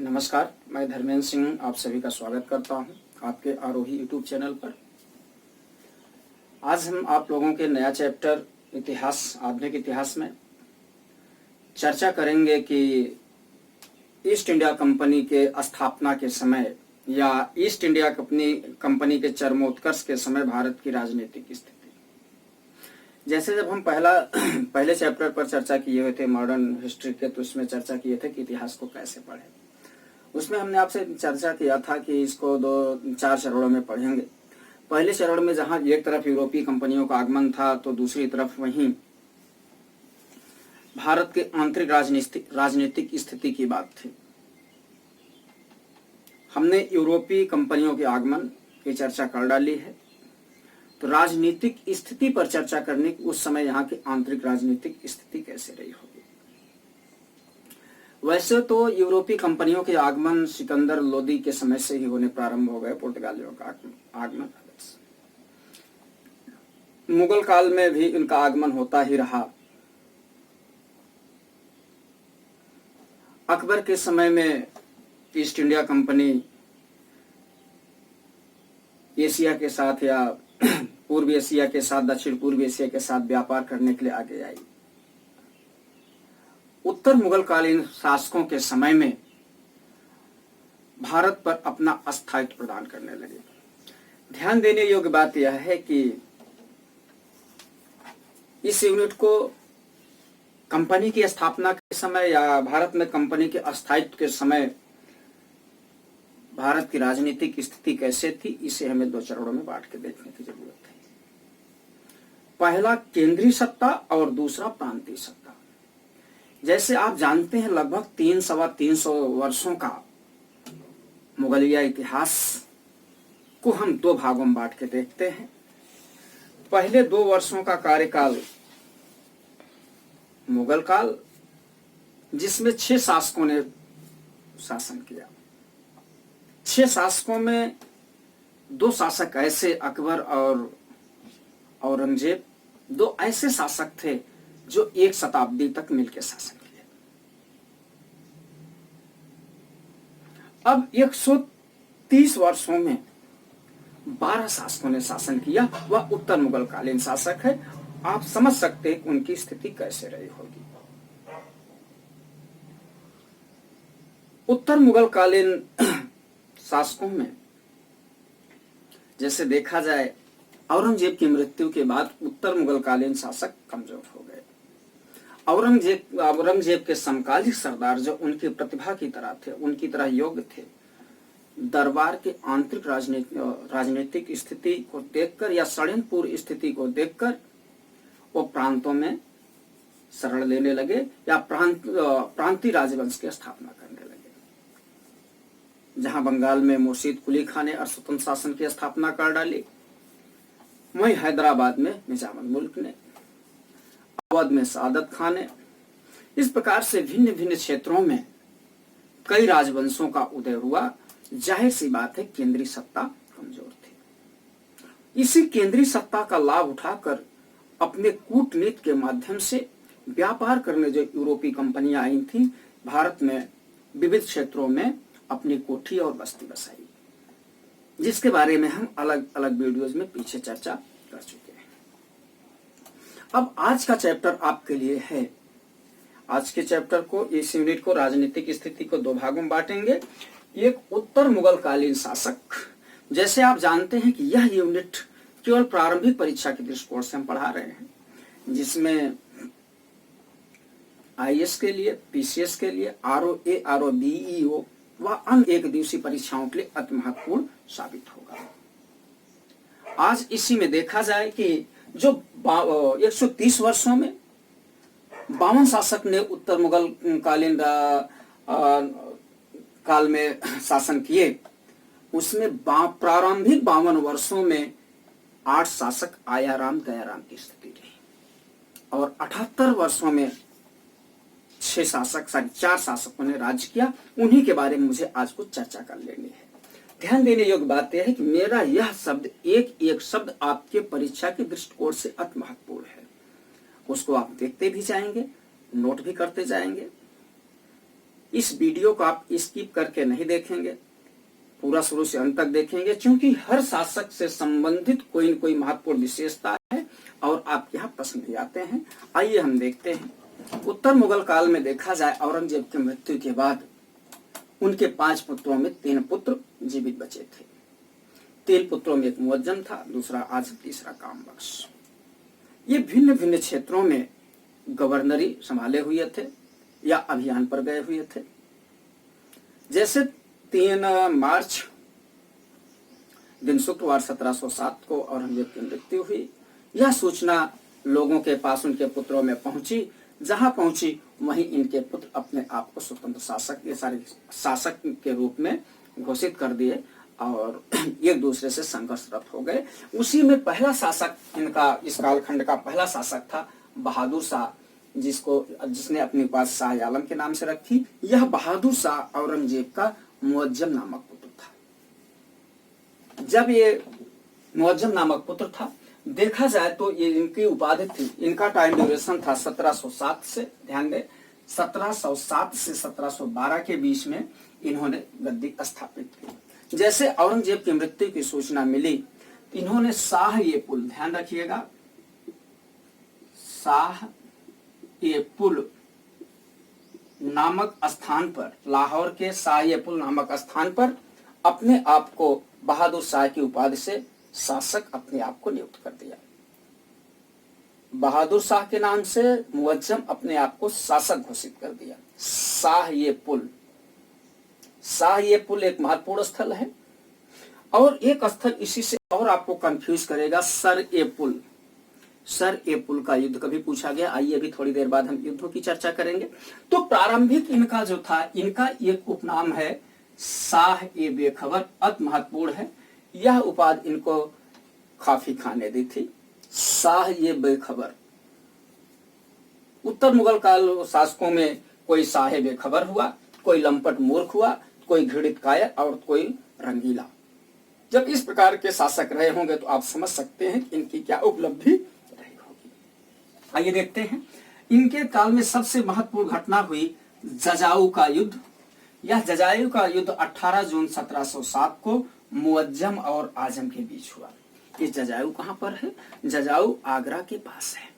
नमस्कार, मैं धर्मेंद्र सिंह आप सभी का स्वागत करता हूं आपके आरोही यूट्यूब चैनल पर। आज हम आप लोगों के नया चैप्टर इतिहास, आधुनिक इतिहास में चर्चा करेंगे कि ईस्ट इंडिया कंपनी के स्थापना के समय या ईस्ट इंडिया कंपनी के चरमोत्कर्ष के समय भारत की राजनीतिक स्थिति। जैसे जब हम पहले चैप्टर पर चर्चा किए हुए थे मॉडर्न हिस्ट्री के, तो इसमें चर्चा किए थे कि इतिहास को कैसे पढ़ें। उसमें हमने आपसे चर्चा किया था कि इसको 4 चरणों में पढ़ेंगे। पहले चरण में जहां एक तरफ यूरोपीय कंपनियों का आगमन था, तो दूसरी तरफ वहीं भारत के आंतरिक राजनीतिक स्थिति की बात थी। हमने यूरोपीय कंपनियों के आगमन की चर्चा कर डाली है, तो राजनीतिक स्थिति पर चर्चा करने की उस समय यहाँ की आंतरिक राजनीतिक स्थिति कैसे रही होगी। वैसे तो यूरोपीय कंपनियों के आगमन सिकंदर लोदी के समय से ही होने प्रारंभ हो गए। पुर्तगालियों का आगमन मुगल काल में भी इनका आगमन होता ही रहा। अकबर के समय में ईस्ट इंडिया कंपनी एशिया के साथ या पूर्व एशिया के साथ, दक्षिण पूर्व एशिया के साथ व्यापार करने के लिए आगे आई। उत्तर मुगल कालीन शासकों के समय में भारत पर अपना स्थायित्व प्रदान करने लगे। ध्यान देने योग्य बात यह है कि इस यूनिट को कंपनी की स्थापना के समय या भारत में कंपनी के स्थायित्व के समय भारत की राजनीतिक स्थिति कैसे थी, इसे हमें 2 चरणों में बांट के देखने की जरूरत है। पहला केंद्रीय सत्ता और दूसरा प्रांतीय सत्ता। जैसे आप जानते हैं, लगभग 300-325 वर्षों का मुगलिया इतिहास को हम 2 भागों में बांट के देखते हैं। पहले 2 वर्षों का कार्यकाल मुगल काल, जिसमें 6 शासकों ने शासन किया। 6 शासकों में 2 शासक ऐसे, अकबर और औरंगजेब, 2 ऐसे शासक थे जो 1 शताब्दी तक मिलकर शासन किए। अब 130 वर्षों में 12 शासकों ने शासन किया। वह उत्तर मुगल कालीन शासक है। आप समझ सकते हैं उनकी स्थिति कैसे रही होगी। उत्तर मुगल कालीन शासकों में जैसे देखा जाए, औरंगजेब की मृत्यु के बाद उत्तर मुगल कालीन शासक कमजोर हो गए। औरंगजेब के समकालिक सरदार जो उनकी प्रतिभा की तरह थे, उनकी तरह योग्य थे, दरबार के आंतरिक राजनीतिक स्थिति को देखकर या षड्यंत्रपूर्ण स्थिति को देखकर वो प्रांतों में शरण लेने लगे या प्रांतीय राजवंश की स्थापना करने लगे। जहां बंगाल में मुर्शीद कुली खान ने स्वतंत्र शासन की स्थापना कर डाली, वहीं हैदराबाद में निजामुल मुल्क ने, अवध में सादत खान ने। इस प्रकार से भिन्न भिन्न क्षेत्रों में कई राजवंशों का उदय हुआ। जाहिर सी बात है, केंद्रीय सत्ता कमजोर थी। इसी केंद्रीय सत्ता का लाभ उठाकर अपने कूटनीति के माध्यम से व्यापार करने जो यूरोपीय कंपनियां आई थी, भारत में विविध क्षेत्रों में अपनी कोठी और बस्ती बसाई, जिसके बारे में हम अलग अलग वीडियोज में पीछे चर्चा कर चुके हैं। अब आज का चैप्टर आपके लिए है। आज के चैप्टर को, इस यूनिट को, राजनीतिक स्थिति को 2 भागों में बांटेंगे। एक उत्तर मुगल कालीन शासक। जैसे आप जानते हैं कि यह यूनिट केवल प्रारंभिक परीक्षा के दृष्टिकोण से हम पढ़ा रहे हैं, जिसमें आईएएस के लिए, पीसीएस के लिए, आरओए, आरओबीईओ व अन्य 1 दिवसीय परीक्षाओं के लिए अति महत्वपूर्ण साबित होगा। आज इसी में देखा जाए कि जो 130 वर्षों में 52 शासक ने उत्तर मुगल कालीन काल में शासन किए, उसमें प्रारंभिक 52 वर्षों में 8 शासक आयाराम दयाराम की स्थिति रही और 78 वर्षों में 4 शासकों ने राज्य किया। उन्हीं के बारे में मुझे आज कुछ चर्चा कर लेनी है। ध्यान देने योग्य बात यह है कि मेरा यह शब्द, एक एक शब्द आपके परीक्षा के दृष्टिकोण से अति महत्वपूर्ण है। उसको आप देखते भी जाएंगे, नोट भी करते जाएंगे। इस वीडियो को आप स्किप करके नहीं देखेंगे, पूरा शुरू से अंत तक देखेंगे, क्योंकि हर शासक से संबंधित कोई न कोई महत्वपूर्ण विशेषता है और आपके यहाँ प्रश्न भी आते हैं। आइए हम देखते हैं। उत्तर मुगल काल में देखा जाए, औरंगजेब की मृत्यु के बाद उनके 5 पुत्रों में 3 पुत्र जीवित बचे थे। 3 पुत्रों में एक मुअज्जम था, दूसरा आजम, तीसरा कामबख्श। ये भिन्न भिन्न क्षेत्रों में गवर्नरी संभाले हुए थे या अभियान पर गए हुए थे। जैसे 3 मार्च दिन शुक्रवार 1707 को औरंगजेब की मृत्यु हुई। यह सूचना लोगों के पास उनके पुत्रों में पहुंची। जहां पहुंची वहीं इनके पुत्र अपने आप को स्वतंत्र शासक के रूप में घोषित कर दिए और एक दूसरे से संघर्षरत हो गए। उसी में पहला शासक इनका, इस कालखंड का पहला शासक था बहादुर शाह, जिसने अपनी उपाधि शाह आलम के नाम से रखी। यह बहादुर शाह औरंगजेब का मुअज्जम नामक पुत्र था। जब ये मुअज्जम नामक पुत्र था, देखा जाए तो ये इनकी उपाधि थी, इनका टाइम ड्यूरेशन था 1707 से, ध्यान दें, 1707 से 1712 के बीच में इन्होंने गद्दी स्थापित की। जैसे औरंगजेब की मृत्यु की सूचना मिली, इन्होंने शाह ये पुल, ध्यान रखिएगा, शाह ये पुल नामक स्थान पर, लाहौर के शाह ये पुल नामक स्थान पर अपने आप को बहादुर शाह की उपाधि से शासक अपने आप को नियुक्त कर दिया। बहादुर शाह के नाम से मुअज्जम अपने आप को शासक घोषित कर दिया। शाह ये पुल एक महत्वपूर्ण स्थल है। और एक स्थल इसी से और आपको कंफ्यूज करेगा, सर ए पुल का युद्ध कभी पूछा गया। आइए अभी थोड़ी देर बाद हम युद्धों की चर्चा करेंगे। तो प्रारंभिक इनका जो था, इनका एक उपनाम है शाह ए बेखबर, अति महत्वपूर्ण है। यह उपाधि इनको काफी खाने दी थी, शाह ये बेखबर। उत्तर मुगल काल शासकों में कोई शाह बेखबर हुआ, कोई लंपट मूर्ख हुआ, कोई घृणित कायर और कोई रंगीला। जब इस प्रकार के शासक रहे होंगे तो आप समझ सकते हैं कि इनकी क्या उपलब्धि रही होगी। आइए देखते हैं। इनके काल में सबसे महत्वपूर्ण घटना हुई जजाऊ का युद्ध। यह जजाऊ का युद्ध 18 जून 1707 को मुअज्जम और आजम के बीच हुआ। ये जजाऊ कहां पर है? जजाऊ आगरा के पास है।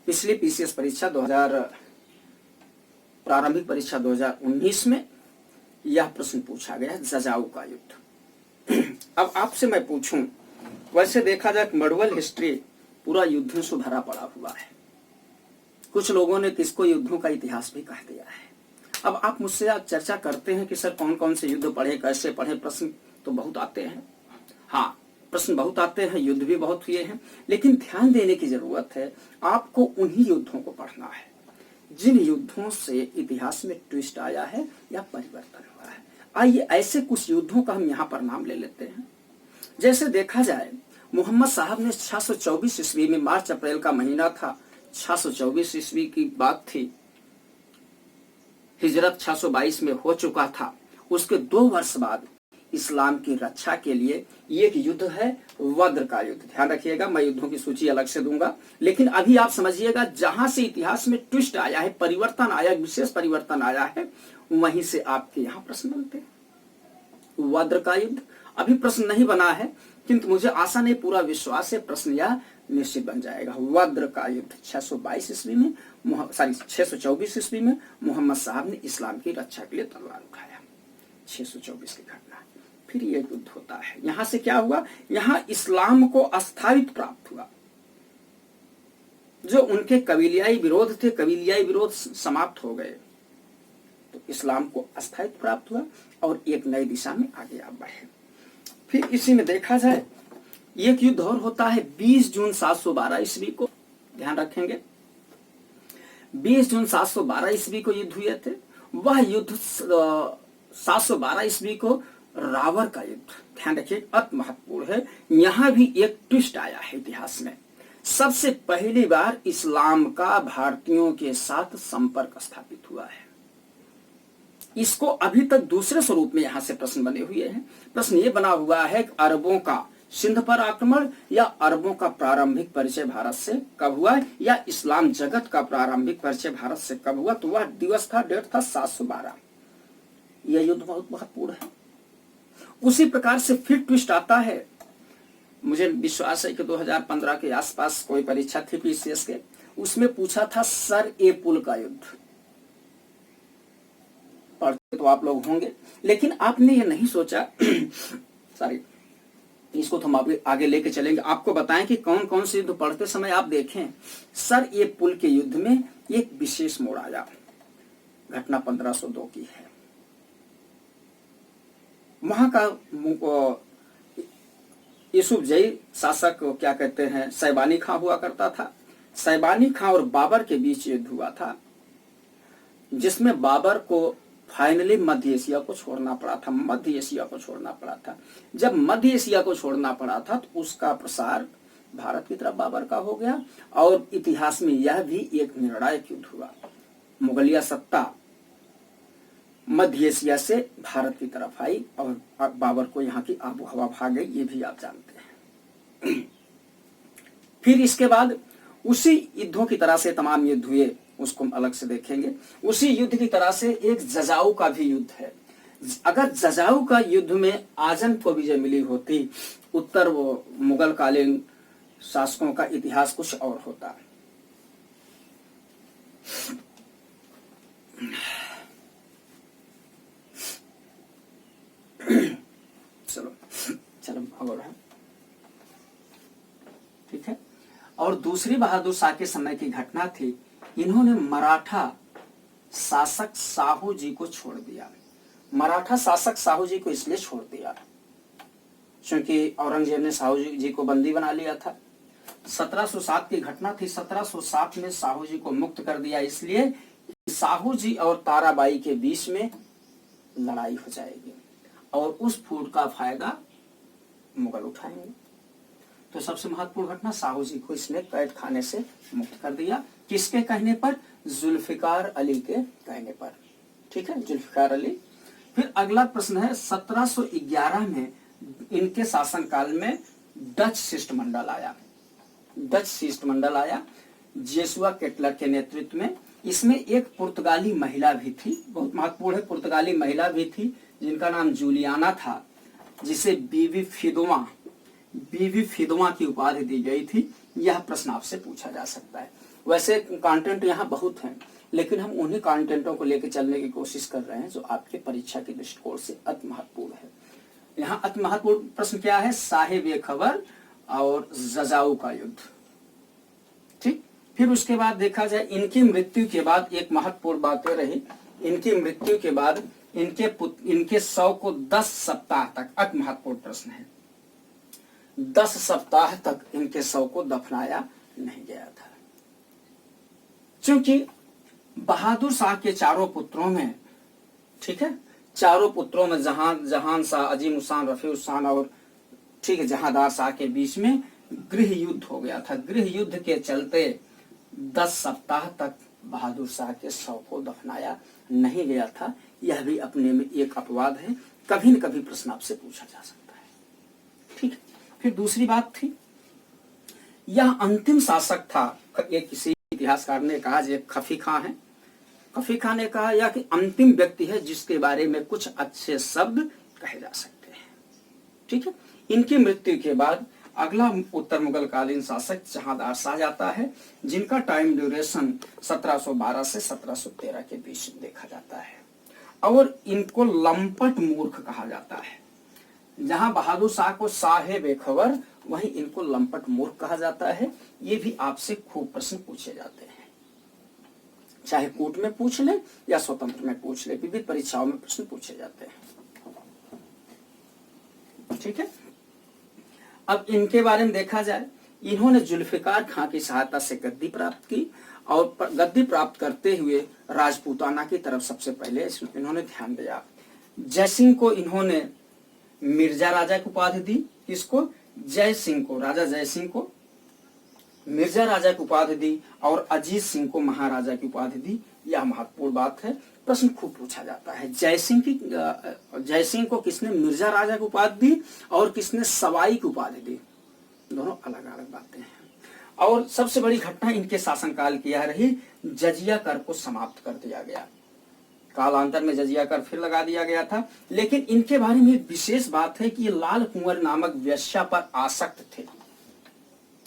पिछली पीसीएस परीक्षा 2000 प्रारंभिक परीक्षा 2019 में यह प्रश्न पूछा गया, जजाऊ का युद्ध। अब आपसे मैं पूछूं, वैसे देखा जाए मडवल हिस्ट्री पूरा युद्धों से भरा पड़ा हुआ है। कुछ लोगों ने किसको युद्धों का इतिहास भी कह दिया है। अब आप मुझसे आज चर्चा करते हैं कि सर कौन कौन से युद्ध पढ़े, कैसे पढ़े। प्रश्न तो बहुत आते हैं, हाँ प्रश्न बहुत आते हैं, युद्ध भी बहुत हुए हैं, लेकिन ध्यान देने की जरूरत है। आपको उन्हीं युद्धों को पढ़ना है जिन युद्धों से इतिहास में ट्विस्ट आया है या परिवर्तन हुआ है। आइए ऐसे कुछ युद्धों का हम यहाँ पर नाम ले लेते हैं। जैसे देखा जाए, मोहम्मद साहब ने 624 ईस्वी में, मार्च अप्रैल का महीना था, 624 ईस्वी की बात थी, हिजरत 622 में हो चुका था। उसके 2 वर्ष बाद इस्लाम की रक्षा के लिए एक युद्ध है, वद्र का युद्ध। ध्यान रखिएगा, मैं युद्धों की सूची अलग से दूंगा, लेकिन अभी आप समझिएगा जहां से इतिहास में ट्विस्ट आया है, परिवर्तन आया, विशेष परिवर्तन आया है, वहीं से आपके यहाँ प्रश्न बनते हैं। वद्र का युद्ध अभी प्रश्न नहीं बना है, किंतु मुझे आशा नहीं, पूरा विश्वास है प्रश्न यह निश्चित बन जाएगा। वद्र का युद्ध 622 ईस्वी में, 624 ईस्वी में मोहम्मद साहब ने इस्लाम की रक्षा के लिए तलवार उठाया। 624 की घटना। फिर यह युद्ध होता है। यहां से क्या हुआ? यहां इस्लाम को स्थायित्व प्राप्त हुआ। जो उनके कबीलियाई विरोध थे, कबीलियाई विरोध समाप्त हो गए, तो इस्लाम को स्थायित्व प्राप्त हुआ और एक नई दिशा में आगे आ बढ़े। फिर इसी में देखा जाए, एक युद्ध और होता है 20 जून 712 ईस्वी को। ध्यान रखेंगे, 20 जून 712 ईस्वी को युद्ध हुए थे। वह युद्ध 712 ईस्वी को रावर का युद्ध, ध्यान रखिए, अति महत्वपूर्ण है। यहां भी एक ट्विस्ट आया है इतिहास में। सबसे पहली बार इस्लाम का भारतीयों के साथ संपर्क स्थापित हुआ है। इसको अभी तक दूसरे स्वरूप में यहां से प्रश्न बने हुए हैं। प्रश्न ये बना हुआ है कि अरबों का सिंध पर आक्रमण या अरबों का प्रारंभिक परिचय भारत से कब हुआ, या इस्लाम जगत का प्रारंभिक परिचय भारत से कब हुआ, तो वह दिवस था, डेट था 712। यह युद्ध बहुत महत्वपूर्ण है। उसी प्रकार से फिर ट्विस्ट आता है। मुझे विश्वास है कि 2015 के आसपास कोई परीक्षा थी पीसीएस के, उसमें पूछा था सर ए पुल का युद्ध। पढ़ते तो आप लोग होंगे, लेकिन आपने ये नहीं सोचा सॉरी, इसको तो हम आगे लेके चलेंगे, आपको बताएं कि कौन कौन से युद्ध पढ़ते समय आप देखें। सर ए पुल के युद्ध में एक विशेष मोड़ आया। घटना 1502 की है। वहां का यूसुफजई शासक क्या कहते हैं, सैबानी खां हुआ करता था। सैबानी खां और बाबर के बीच युद्ध हुआ था, जिसमें बाबर को फाइनली मध्य एशिया को छोड़ना पड़ा था। मध्य एशिया को छोड़ना पड़ा था। जब मध्य एशिया को छोड़ना पड़ा था तो उसका प्रसार भारत की तरफ बाबर का हो गया, और इतिहास में यह भी एक निर्णायक युद्ध हुआ। मुगलिया सत्ता मध्य एशिया से भारत की तरफ आई और बाबर को यहाँ की आबो हवा भाग गई, ये भी आप जानते हैं। फिर इसके बाद उसी युद्धों की तरह से तमाम युद्ध हुए, उसको हम अलग से देखेंगे। उसी युद्ध की तरह से एक जजाऊ का भी युद्ध है। अगर जजाऊ का युद्ध में आजम को विजय मिली होती, उत्तर वो मुगल कालीन शासकों का इतिहास कुछ और होता। चलो और है, ठीक है। और दूसरी बहादुर शाह के समय की घटना थी, इन्होंने मराठा शासक साहू जी को छोड़ दिया। मराठा शासक साहू जी को इसलिए छोड़ दिया क्योंकि औरंगजेब ने साहू जी को बंदी बना लिया था। 1707 की घटना थी। 1707 में साहू जी को मुक्त कर दिया, इसलिए साहू जी और ताराबाई के बीच में लड़ाई हो जाएगी और उस फूट का फायदा मुगल उठाएंगे। तो सबसे महत्वपूर्ण घटना, साहू जी को इसने कैद खाने से मुक्त कर दिया। किसके कहने पर? जुल्फिकार अली के कहने पर, ठीक है, जुल्फिकार अली। फिर अगला प्रश्न है, 1711 में इनके शासनकाल में डच शिष्टमंडल आया। डच शिष्टमंडल आया जेसुआ केटलर के नेतृत्व में। इसमें एक पुर्तगाली महिला भी थी, बहुत महत्वपूर्ण है, पुर्तगाली महिला भी थी जिनका नाम जूलियाना था, जिसे बीवी फिदवा की उपाधि दी गई थी। यह प्रश्न आपसे पूछा जा सकता है। वैसे कंटेंट यहाँ बहुत हैं, लेकिन हम उन्हीं कंटेंटों को लेकर चलने की कोशिश कर रहे हैं जो आपके परीक्षा के दृष्टिकोण से अति महत्वपूर्ण है। यहाँ अति महत्वपूर्ण प्रश्न क्या है? साहिब-ए-खबर और जजाऊ का युद्ध, ठीक। फिर उसके बाद देखा जाए, इनकी मृत्यु के बाद एक महत्वपूर्ण बात यह रही, इनकी मृत्यु के बाद इनके शव को 10 सप्ताह तक, अति महत्वपूर्ण प्रश्न है, 10 सप्ताह तक इनके शव को दफनाया नहीं गया था, क्योंकि बहादुर शाह के चारों पुत्रों में, ठीक है, चारों पुत्रों में जहान शाह, अजीम उस्सान, रफी उस्सान और ठीक है जहांदार शाह के बीच में गृह युद्ध हो गया था। गृह युद्ध के चलते 10 सप्ताह तक बहादुर शाह के शव को दफनाया नहीं गया था। यह भी अपने में एक अपवाद है, कभी न कभी प्रश्न आपसे पूछा जा सकता है, ठीक। फिर दूसरी बात थी, यह अंतिम शासक था। एक किसी इतिहासकार ने कहा, जो खफी खां है, खफी खां ने कहा यह कि अंतिम व्यक्ति है जिसके बारे में कुछ अच्छे शब्द कहे जा सकते हैं, ठीक है। इनकी मृत्यु के बाद अगला उत्तर मुगल कालीन शासक जहांदार शाह जाता है, जिनका टाइम ड्यूरेशन 1712 से 1713 के बीच देखा जाता है, और इनको लंपट मूर्ख कहा जाता है। जहां बहादुर शाह को साहिब-ए-खबर, वहीं इनको लंपट मूर्ख कहा जाता है। ये भी आपसे खूब प्रश्न पूछे जाते हैं, चाहे कोर्ट में पूछ ले या स्वतंत्र में पूछ ले, विविध परीक्षाओं में प्रश्न पूछे जाते हैं, ठीक है। अब इनके बारे में देखा जाए, इन्होंने जुल्फिकार खां की सहायता से गद्दी प्राप्त की, और गद्दी प्राप्त करते हुए राजपूताना की तरफ सबसे पहले इन्होंने ध्यान दिया। जयसिंह को इन्होंने मिर्जा राजा की उपाधि दी। किसको? जय सिंह को, राजा जय सिंह को मिर्जा राजा की उपाधि दी, और अजीत सिंह को महाराजा की उपाधि दी। यह महत्वपूर्ण बात है। प्रश्न खूब पूछा जाता है। जयसिंह को किसने मिर्जा राजा की उपाधि दी और किसने सवाई की उपाधि दी, दोनों अलग अलग बातें हैं। और सबसे बड़ी घटना इनके शासनकाल की यह रही, जजिया कर को समाप्त कर दिया गया। कालांतर में जजिया कर फिर लगा दिया गया था, लेकिन इनके बारे में एक विशेष बात है कि ये लाल कुंवर नामक वेश्या पर आसक्त थे।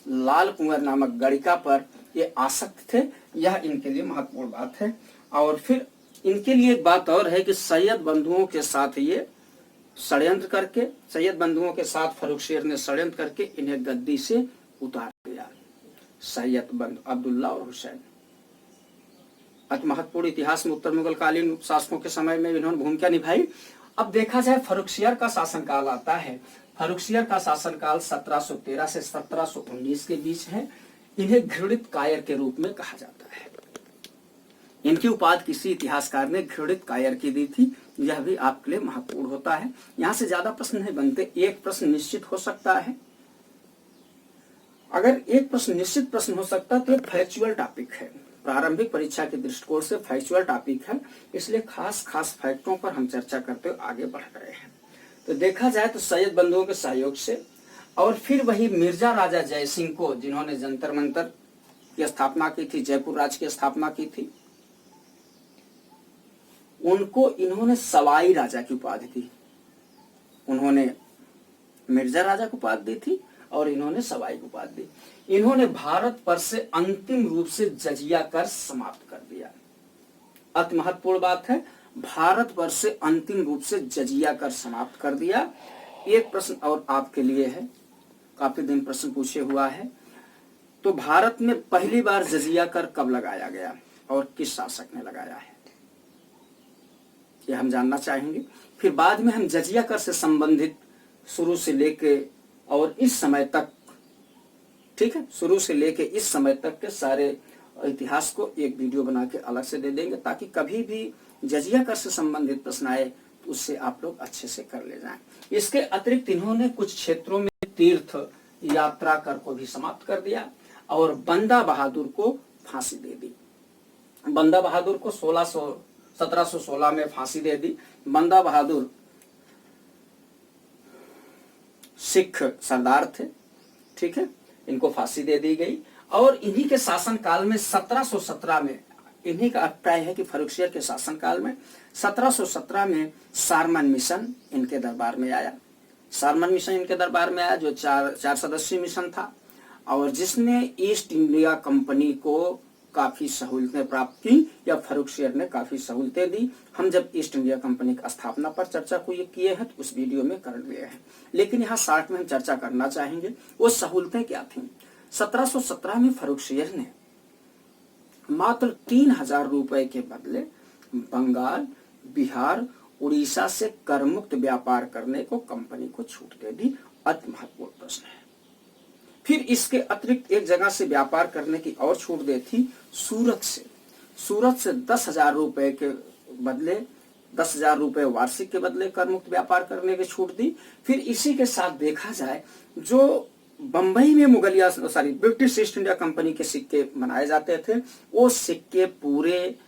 लाल कुंवर नामक गणिका पर ये आसक्त थे, यह इनके लिए महत्वपूर्ण बात है। और फिर इनके लिए एक बात और है कि सैयद बंधुओं के साथ ये षड्यंत्र करके, सैयद बंधुओं के साथ फर्रुखशेर ने षड्यंत्र करके इन्हें गद्दी से उतार दिया। सैयद बंधु अब्दुल्ला और हुसैन अति महत्वपूर्ण इतिहास में उत्तर मुगल कालीन शासकों के समय में इन्होंने भूमिका निभाई। अब देखा जाए फर्रुखसियर का शासनकाल आता है। फर्रुखसियर का शासनकाल 1713 से 1719 के बीच है। इन्हें घृणित कायर के रूप में कहा जाता है। इनकी उपाधि किसी इतिहासकार ने घृणित कायर की दी थी, यह भी आपके लिए महत्वपूर्ण होता है। यहां से ज्यादा प्रश्न नहीं बनते, एक प्रश्न निश्चित हो सकता है। अगर एक प्रश्न निश्चित प्रश्न हो सकता है तो एक फैक्चुअल टॉपिक है, प्रारंभिक परीक्षा के दृष्टिकोण से फैक्चुअल टॉपिक है, इसलिए खास फैक्टों पर हम चर्चा करते हुए आगे बढ़ रहे हैं। तो देखा जाए तो सैयद बंधुओं के सहयोग से और फिर वही मिर्जा राजा जयसिंह को, जिन्होंने जंतर मंतर की स्थापना की थी, जयपुर राज्य की स्थापना की थी, उनको इन्होंने सवाई राजा की उपाधि दी। उन्होंने मिर्जा राजा को उपाधि दी थी और इन्होंने सवाई को उपाधि दी। इन्होंने भारत पर से अंतिम रूप से जजिया कर समाप्त कर दिया। अति महत्वपूर्ण बात है, भारत पर से अंतिम रूप से जजिया कर समाप्त कर दिया। एक प्रश्न और आपके लिए है, काफी दिन प्रश्न पूछे हुआ है। तो भारत में पहली बार जजिया कर कब लगाया गया और किस शासक ने लगाया है, यह हम जानना चाहेंगे। फिर बाद में हम जजिया कर से संबंधित शुरू से लेके और इस समय तक, ठीक है, शुरू से लेके इस समय तक के सारे इतिहास को एक वीडियो बना के अलग से दे देंगे, ताकि कभी भी जजिया कर से संबंधित प्रश्न आए तो उससे आप लोग अच्छे से कर ले जाएं। इसके अतिरिक्त इन्होंने कुछ क्षेत्रों में तीर्थ यात्रा कर को भी समाप्त कर दिया और बंदा बहादुर को फांसी दे दी। बंदा बहादुर को 1716 में फांसी दे दी। बंदा बहादुर सिख सरदार थे, ठीक है, इनको फांसी दे दी गई। और इन्हीं के शासन काल में 1717 में, इन्हीं का अभिप्राय है कि फर्रुखसियर के शासन काल में 1717 में सारमन मिशन इनके दरबार में आया। सारमन मिशन इनके दरबार में आया, जो चार सदस्यीय मिशन था और जिसने ईस्ट इंडिया कंपनी को काफी सहूलतें प्राप्त की, या फर्रुखसियर ने काफी सहूलतें दी। हम जब ईस्ट इंडिया कंपनी की स्थापना पर चर्चा को ये किए हैं तो उस वीडियो में कर लिए हैं, लेकिन यहाँ शार्ट में हम चर्चा करना चाहेंगे वो सहूलतें क्या थी। 1717 में फर्रुखसियर ने मात्र 3000 रुपए के बदले बंगाल, बिहार, उड़ीसा से कर मुक्त व्यापार करने को कंपनी को छूट दे दी। अति महत्वपूर्ण प्रश्न है। फिर इसके अतिरिक्त एक जगह से व्यापार करने की और छूट दी थी, सूरत से 10,000 रुपए के बदले 10,000 रुपए वार्षिक के बदले कर मुक्त व्यापार करने की छूट दी। फिर इसी के साथ देखा जाए, जो बंबई में ब्रिटिश ईस्ट इंडिया कंपनी के सिक्के बनाए जाते थे, वो सिक्के पूरे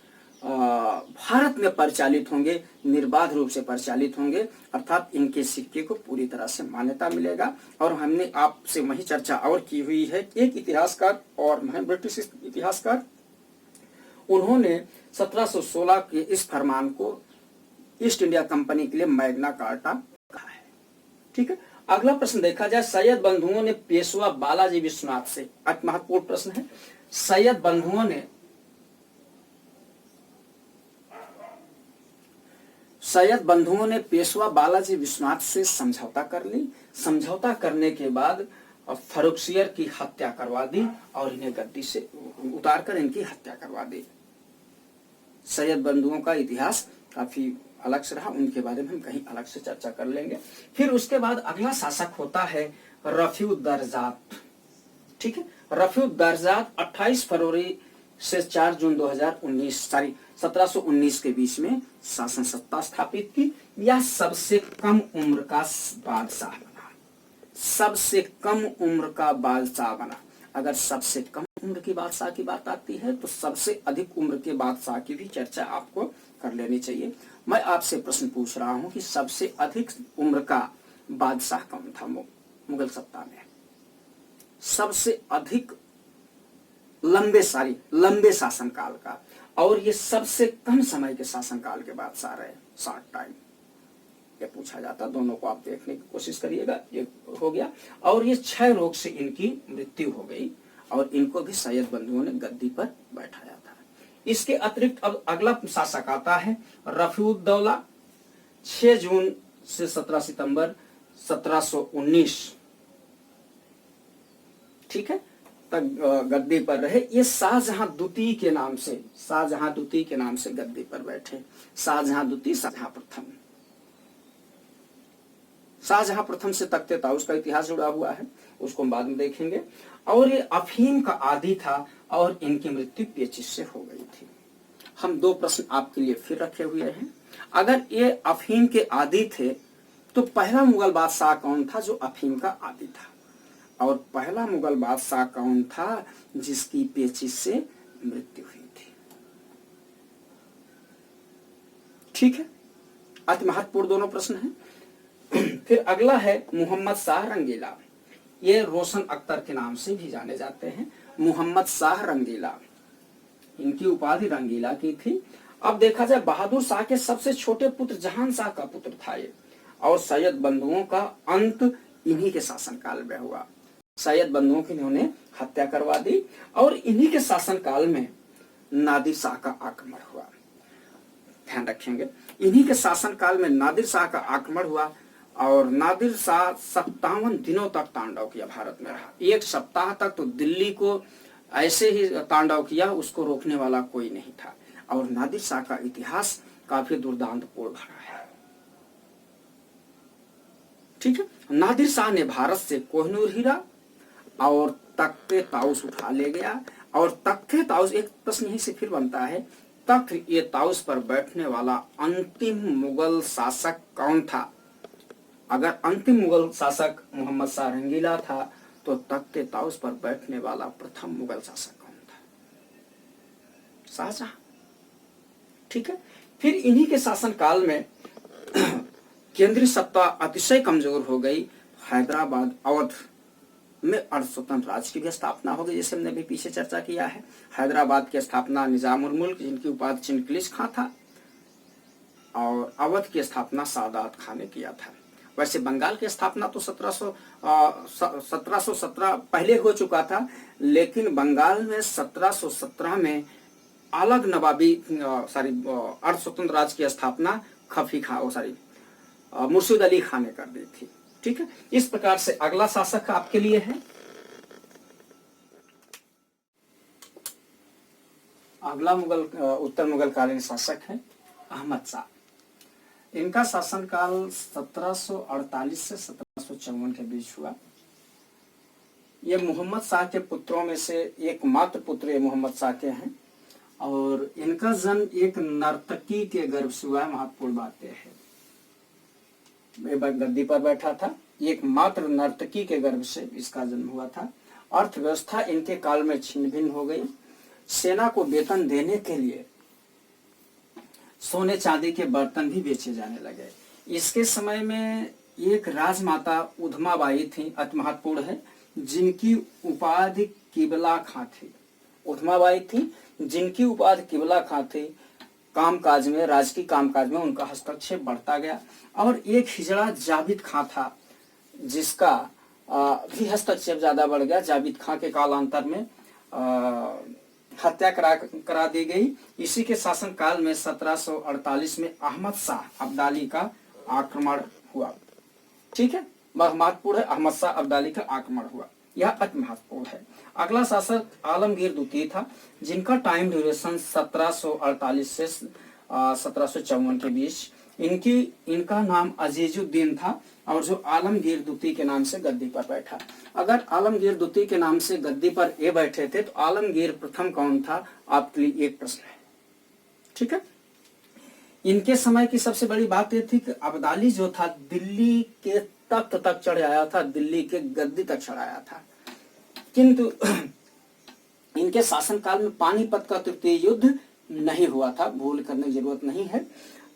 भारत में परिचालित होंगे, निर्बाध रूप से परिचालित होंगे, अर्थात इनके सिक्के को पूरी तरह से मान्यता मिलेगा। और हमने आपसे वही चर्चा और की हुई है। एक इतिहासकार और ब्रिटिश इतिहासकार, उन्होंने 1716 के इस फरमान को ईस्ट इंडिया कंपनी के लिए मैग्ना कार्टा कहा है, ठीक है। अगला प्रश्न देखा जाए, सैयद बंधुओं ने पेशवा बालाजी विश्वनाथ से, अति महत्वपूर्ण प्रश्न है। सैयद बंधुओं ने पेशवा बालाजी विश्वनाथ से समझौता कर ली। समझौता करने के बाद फर्रुखसियर की हत्या करवा दी और इन्हें गद्दी से उतारकर इनकी हत्या करवा दी। सैयद बंधुओं का इतिहास काफी अलग से रहा, उनके बारे में हम कहीं अलग से चर्चा कर लेंगे। फिर उसके बाद अगला शासक होता है रफीउद्दर्जात, ठीक है। रफीउद्दर्जात 28 फरवरी से 4 जून 1719 के बीच में शासन सत्ता स्थापित की। यह सबसे कम उम्र का बादशाह बना, सबसे कम उम्र का बादशाह बना। अगर सबसे कम उम्र की बादशाह की बात आती है तो सबसे अधिक उम्र के बादशाह की भी चर्चा आपको कर लेनी चाहिए। मैं आपसे प्रश्न पूछ रहा हूं कि सबसे अधिक उम्र का बादशाह कौन था मुगल सत्ता में? सबसे अधिक लंबे शासनकाल का, और ये सबसे कम समय के शासनकाल के बादशाह रहे, शॉर्ट टाइम, ये पूछा जाता। दोनों को आप देखने की कोशिश करिएगा। ये हो गया। और ये क्षय रोग से इनकी मृत्यु हो गई और इनको भी सैयद बंधुओं ने गद्दी पर बैठाया था। इसके अतिरिक्त अब अगला शासक आता है रफीउद्दौला, 6 जून से 17 सितंबर 1719, ठीक है, तक गद्दी पर रहे। ये शाहजहां द्वितीय के नाम से गद्दी पर बैठे। शाहजहां द्वितीय, शाहजहां प्रथम से तख्ते ताउस का इतिहास जुड़ा हुआ है, उसको हम बाद में देखेंगे। और ये अफीम का आदी था और इनकी मृत्यु पेचिश से हो गई थी। हम 2 प्रश्न आपके लिए फिर रखे हुए हैं। अगर ये अफीम के आदी थे तो पहला मुगल बादशाह कौन था जो अफीम का आदी था? और पहला मुगल बादशाह कौन था जिसकी पेचिश से मृत्यु हुई थी? ठीक है, अति महत्वपूर्ण दोनों प्रश्न हैं। फिर अगला है मोहम्मद शाह रंगीला। ये रोशन अख्तर के नाम से भी जाने जाते हैं। मोहम्मद शाह रंगीला, इनकी उपाधि रंगीला की थी। अब देखा जाए, बहादुर शाह के सबसे छोटे पुत्र जहान शाह का पुत्र था ये, और सैयद बंधुओं का अंत इन्हीं के शासनकाल में हुआ। सैयद बंधुओं की इन्होंने हत्या करवा दी और इन्हीं के शासनकाल में नादिर शाह का आक्रमण हुआ। ध्यान रखेंगे, इन्हीं के शासनकाल में नादिर शाह का आक्रमण हुआ और नादिर शाह 57 दिनों तक तांडव किया, भारत में रहा। 1 सप्ताह तक तो दिल्ली को ऐसे ही तांडव किया, उसको रोकने वाला कोई नहीं था। और नादिर शाह का इतिहास काफी दुर्दांतपूर्ण भरा है। ठीक है, नादिर शाह ने भारत से कोहिनूर हीरा और तख्ते ताउस उठा ले गया। और तख्ते ताउस, एक प्रश्न यहीं से फिर बनता है, तख्त ये ताउस पर बैठने वाला अंतिम मुगल शासक कौन था? अगर अंतिम मुगल शासक मोहम्मद शाह रंगीला था तो तख्ते ताउस पर बैठने वाला प्रथम मुगल शासक कौन था? शाहजहां। ठीक है, फिर इन्हीं के शासनकाल में केंद्रीय सत्ता अतिशय कमजोर हो गई। हैदराबाद, अवध में अर्ध स्वतंत्र राज्य की भी स्थापना हो गई, जैसे हमने भी पीछे चर्चा किया है। हैदराबाद की स्थापना निजाम उल मुल्क, जिनकी उपाधि चिनकिलिश खां था, और अवध की स्थापना सादात खां ने किया था। वैसे बंगाल की स्थापना तो 1717 पहले हो चुका था, लेकिन बंगाल में 1717 में अलग नवाबी अर्ध स्वतंत्र राज्य की स्थापना खफी खां मुर्शिद अली खां ने कर दी थी। ठीक है, इस प्रकार से अगला शासक आपके लिए है, अगला उत्तर मुगल कालीन शासक है अहमद शाह। इनका शासनकाल 1748 से 1754 के बीच हुआ। ये मोहम्मद शाह के पुत्रों में से एकमात्र पुत्र ये मोहम्मद शाह के हैं, और इनका जन्म एक नर्तकी के गर्भ से हुआ है। महत्वपूर्ण बात यह है, गद्दी पर बैठा था, एकमात्र नर्तकी के गर्भ से इसका जन्म हुआ था। अर्थव्यवस्था इनके काल में छिन्न भिन्न हो गई। सेना को वेतन देने के लिए सोने चांदी के बर्तन भी बेचे जाने लगे। इसके समय में एक राजमाता उधमाबाई थी, अति महत्वपूर्ण है, जिनकी उपाधि किबला खां थी। उधमाबाई थी जिनकी उपाधि किबला खां थी। कामकाज में, राजकीय कामकाज में उनका हस्तक्षेप बढ़ता गया। और एक हिजड़ा जाबिद खां था, जिसका भी हस्तक्षेप ज्यादा बढ़ गया। जाबिद खां के कालांतर में हत्या करा दी गई। इसी के शासन काल में 1748 में अहमद शाह अब्दाली का आक्रमण हुआ। ठीक है, महत्वपूर्ण है, अहमद शाह अब्दाली का आक्रमण हुआ, यह अति महत्वपूर्ण है। अगला शासक आलमगीर द्वितीय था, जिनका टाइम ड्यूरेशन 1748 से 1754 के बीच। इनका नाम अजीजुद्दीन था, और जो आलमगीर द्वितीय के नाम से गद्दी पर बैठा। अगर आलमगीर द्वितीय के नाम से गद्दी पर ये बैठे थे तो आलमगीर प्रथम कौन था, आपके लिए एक प्रश्न है। ठीक है, इनके समय की सबसे बड़ी बात यह थी कि अब्दाली जो था दिल्ली के तख्त तक चढ़ आया था, दिल्ली के गद्दी तक चढ़ आया था। किंतु इनके शासनकाल में पानीपत का तृतीय युद्ध नहीं हुआ था, भूल करने की जरूरत नहीं है।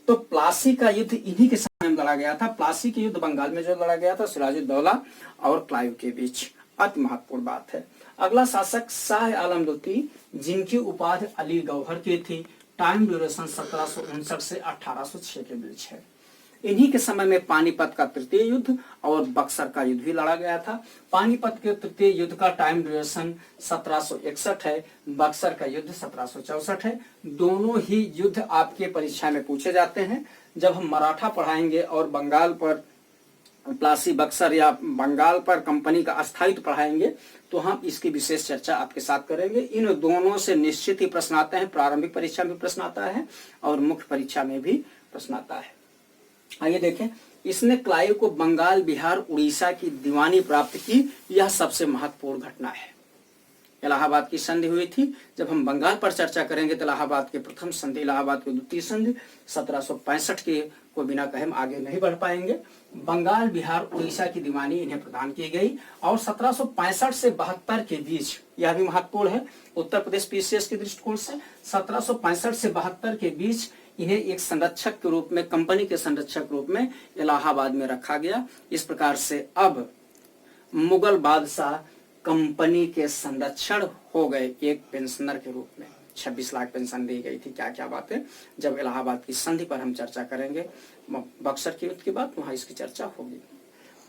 तो प्लासी का युद्ध इन्हीं के समय में लड़ा गया था। प्लासी के युद्ध बंगाल में जो लड़ा गया था सिराजुद्दौला और क्लाइव के बीच। अति महत्वपूर्ण बात है। अगला शासक शाह आलम द्वितीय, जिनकी उपाधि अली गौहर की थी। टाइम ड्यूरेशन 1759 से 1806 के बीच है। इन्हीं के समय में पानीपत का तृतीय युद्ध और बक्सर का युद्ध भी लड़ा गया था। पानीपत के तृतीय युद्ध का टाइम ड्यूरेशन 1761 है, बक्सर का युद्ध 1764 है। दोनों ही युद्ध आपके परीक्षा में पूछे जाते हैं। जब हम मराठा पढ़ाएंगे और बंगाल पर प्लासी बक्सर या बंगाल पर कंपनी का अस्थायित्व पढ़ाएंगे तो हम इसकी विशेष चर्चा आपके साथ करेंगे। इन दोनों से निश्चित ही प्रश्न आते हैं। प्रारंभिक परीक्षा में प्रश्न आता है और मुख्य परीक्षा में भी प्रश्न आता है। आइए देखें, इसने क्लाइव को बंगाल, बिहार, उड़ीसा की दीवानी प्राप्त की। यह सबसे महत्वपूर्ण घटना है। इलाहाबाद की संधि हुई थी। जब हम बंगाल पर चर्चा करेंगे तो इलाहाबाद के प्रथम संधि, इलाहाबाद की द्वितीय संधि 1765 के को बिना कहे हम आगे नहीं बढ़ पाएंगे। बंगाल, बिहार, उड़ीसा की दीवानी इन्हें प्रदान की गई और 1765 से 72 के बीच, यह भी महत्वपूर्ण है उत्तर प्रदेश पीसीएस के दृष्टिकोण से, 1765 से 72 के बीच इन्हें एक संरक्षक के रूप में, कंपनी के संरक्षक के रूप में इलाहाबाद में रखा गया। इस प्रकार से अब मुगल बादशाह कंपनी के संरक्षण हो गए एक पेंशनर के रूप में। 26 लाख पेंशन दी गई थी। क्या क्या बातें जब इलाहाबाद की संधि पर हम चर्चा करेंगे, बक्सर के युद्ध के बाद वहां इसकी चर्चा होगी।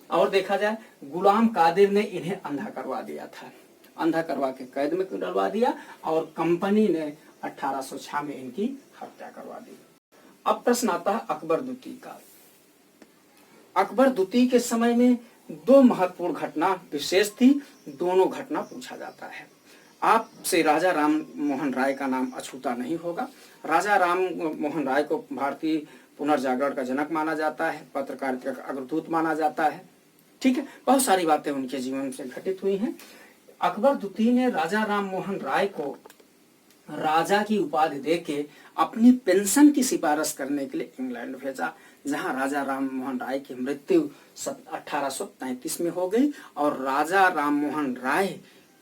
और देखा जाए, गुलाम कादिर ने इन्हें अंधा करवा दिया था, अंधा करवा के कैद में डलवा दिया और कंपनी ने 1806 में इनकी हत्या करवा दी। अब प्रश्न आता है अकबर द्वितीय का। अकबर द्वितीय के समय में दो महत्वपूर्ण घटना विशेष थी। दोनों घटना पूछा जाता है। आपसे राजा राम मोहन राय का नाम अछूता नहीं होगा। राजा राम मोहन राय को भारतीय पुनर्जागरण का जनक माना जाता है, पत्रकारिता का अग्रदूत माना जाता है। ठीक है, बहुत सारी बातें उनके जीवन से घटित हुई हैं। अकबर द्वितीय ने राजा राम मोहन राय को राजा की उपाधि देके अपनी पेंशन की सिफारिश करने के लिए इंग्लैंड भेजा, जहां राजा राम मोहन राय की मृत्यु 1833 में हो गई और राजा राम मोहन राय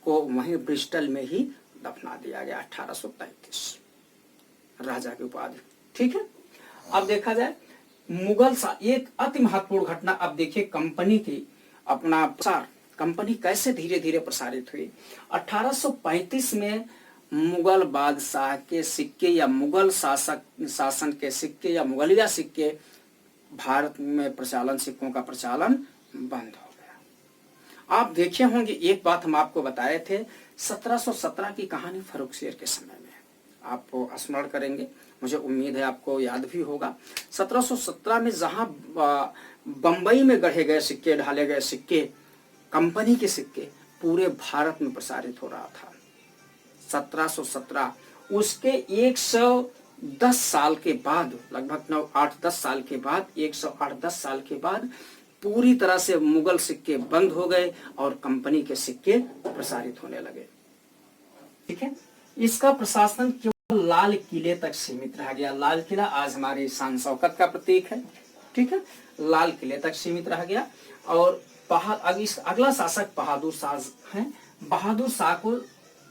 को वहीं ब्रिस्टल में ही दफना दिया गया 1833, राजा की उपाधि। ठीक है, अब देखा जाए मुगल एक अति महत्वपूर्ण घटना। अब देखिए कंपनी की अपना प्रसार, कंपनी कैसे धीरे धीरे प्रसारित हुई। 1835 में मुगल बादशाह के सिक्के या मुगल शासन के सिक्के या मुगलिया सिक्के भारत में प्रचलन, सिक्कों का प्रचलन बंद हो गया। आप देखे होंगे, एक बात हम आपको बताए थे, 1717 की कहानी फर्रुख शेर के समय में, आपको स्मरण करेंगे, मुझे उम्मीद है आपको याद भी होगा। 1717 में जहां बंबई में गढ़े गए सिक्के, ढाले गए सिक्के, कंपनी के सिक्के पूरे भारत में प्रसारित हो रहा था। 1717 उसके 110 साल के बाद, लगभग 8-10 साल के बाद, 108-10 साल के बाद पूरी तरह से मुगल सिक्के बंद हो गए और कंपनी के सिक्के प्रसारित होने लगे। ठीक है, इसका प्रशासन केवल लाल किले तक सीमित रह गया। लाल किला आज हमारी शान शौकत का प्रतीक है। ठीक है, लाल किले तक सीमित रह गया। और अगला शासक बहादुर शाह है। बहादुर शाह को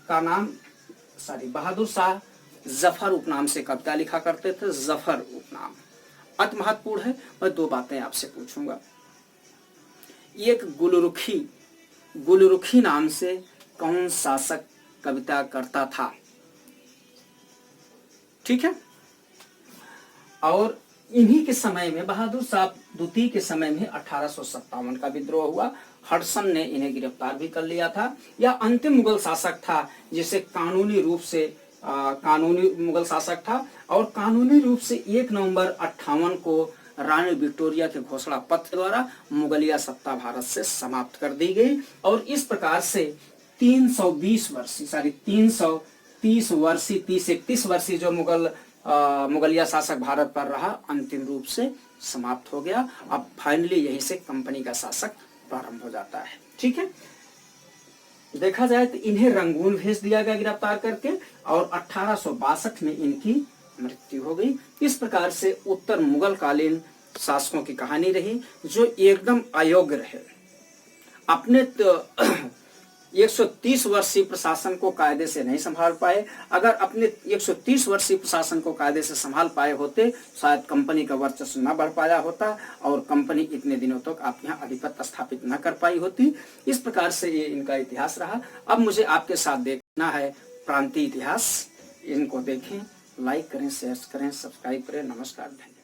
का नाम बहादुर शाह जफर उपनाम से कविता लिखा करते थे। जफर उपनाम अति महत्वपूर्ण है। मैं दो बातें आपसे पूछूंगा। एक गुलरुखी नाम से कौन शासक कविता करता था? ठीक है, और इन्हीं के समय में, बहादुर शाह द्वितीय के समय में 1857 का विद्रोह हुआ। हडसन ने इन्हें गिरफ्तार भी कर लिया था। यह अंतिम मुगल शासक था जिसे कानूनी रूप से कानूनी मुगल शासक था और कानूनी रूप से 1 नवंबर 58 को रानी विक्टोरिया के घोषणा पत्र द्वारा मुगलिया सत्ता भारत से समाप्त कर दी गई और इस प्रकार से 330 वर्षीय जो मुगलिया शासक भारत पर रहा, अंतिम रूप से समाप्त हो गया। अब फाइनली यहीं से कंपनी का शासक प्रारंभ हो जाता है। ठीक है, देखा जाए तो इन्हें रंगून भेज दिया गया गिरफ्तार करके और 1862 में इनकी मृत्यु हो गई। इस प्रकार से उत्तर मुगल कालीन शासकों की कहानी रही जो एकदम अयोग्य रहे। अपने 130 वर्षीय प्रशासन को कायदे से नहीं संभाल पाए। अगर अपने 130 वर्षीय प्रशासन को कायदे से संभाल पाए होते, शायद कंपनी का वर्चस्व न बढ़ पाया होता और कंपनी इतने दिनों तक आप यहाँ आधिपत्य स्थापित न कर पाई होती। इस प्रकार से ये इनका इतिहास रहा। अब मुझे आपके साथ देखना है प्रांतीय इतिहास। इनको देखें, लाइक करें, शेयर करें, सब्सक्राइब करें। नमस्कार, धन्यवाद।